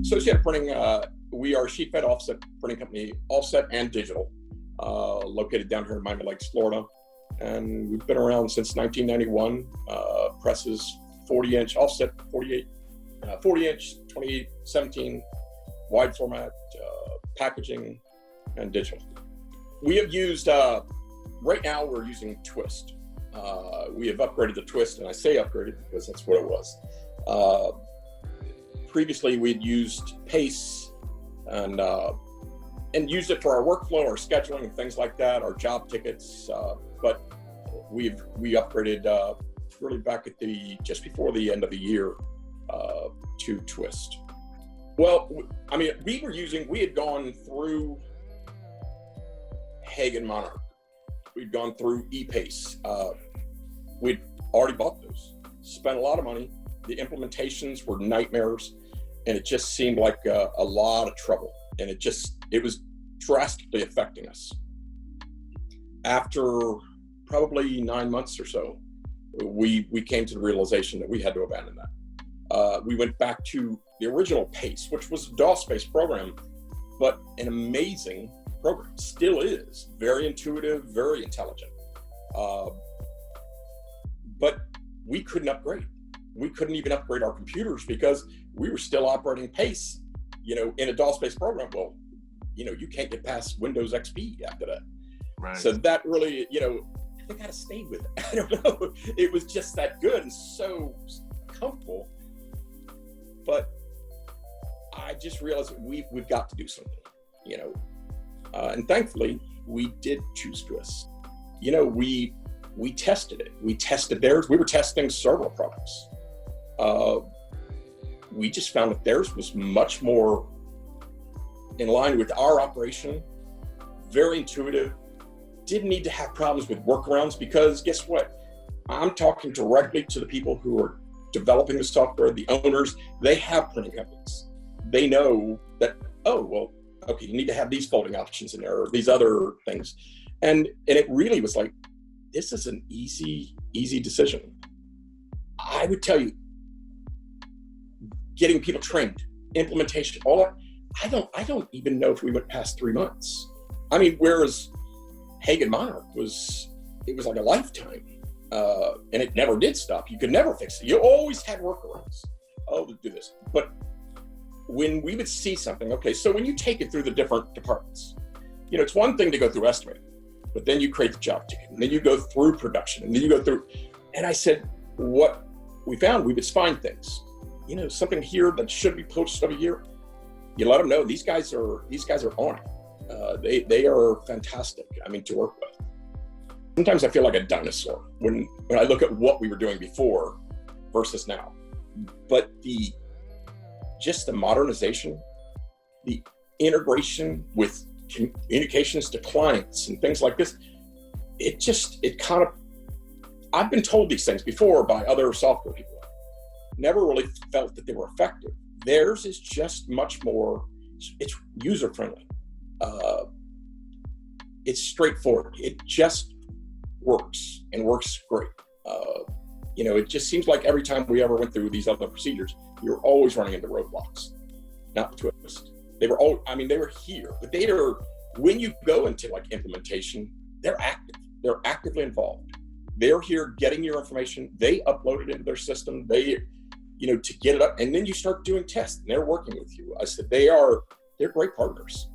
Associated Printing, we are a sheet fed offset printing company, offset and digital, located down here in Miami Lakes, Florida. And we've been around since 1991. Presses 40-inch offset, 40-inch, 28, 17, wide format, packaging, and digital. We have used, right now we're using Twist. We have upgraded the Twist, and I say upgraded because that's what it was. Previously, we'd used Pace and used it for our workflow, our scheduling, and things like that, our job tickets. But we upgraded really back at just before the end of the year to Twist. Well, I mean, we had gone through Hagen Monarch. We'd gone through ePace. We'd already bought those, spent a lot of money. The implementations were nightmares, and it just seemed like a lot of trouble. And it was drastically affecting us. After probably 9 months or so, we came to the realization that we had to abandon that. We went back to the original Pace, which was a DOS-based program, but an amazing program, still is, very intuitive, very intelligent. But we couldn't upgrade. We couldn't even upgrade our computers because we were still operating Pace, in a DOS-based program. Well, you can't get past Windows XP after that. Right. So that really, I think I'd have stayed with it. I don't know. It was just that good and so comfortable. But I just realized that we've got to do something, and thankfully we did choose Twist. We tested it. We tested theirs. We were testing several products. We just found that theirs was much more in line with our operation, very intuitive, didn't need to have problems with workarounds because guess what? I'm talking directly to the people who are developing the software, the owners. They have printing companies. They know that, okay, you need to have these folding options in there or these other things. And it really was like, this is an easy decision. I would tell you, getting people trained, implementation, all that, I don't even know if we went past 3 months. I mean, whereas Hagen Monarch was like a lifetime, and it never did stop. You could never fix it. You always had workarounds. Oh, we'll do this. But when we would see something, okay, so when you take it through the different departments, it's one thing to go through estimating, but then you create the job ticket, and then you go through production, and then you go through, and I said, what we found, we would find things, something here that should be posted over here. You let them know these guys are on it. They are fantastic. I mean, to work with. Sometimes I feel like a dinosaur when I look at what we were doing before versus now. But the modernization, the integration with communications to clients and things like this, I've been told these things before by other software people. Never really felt that they were effective. Theirs is just much more, it's user-friendly. It's straightforward. It just works and works great. It just seems like every time we ever went through these other procedures, you're always running into roadblocks. Not Twist. They were here, but when you go into like implementation, they're active. They're actively involved. They're here getting your information. They upload it into their system. To get it up, and then you start doing tests, and they're working with you. I said they're great partners.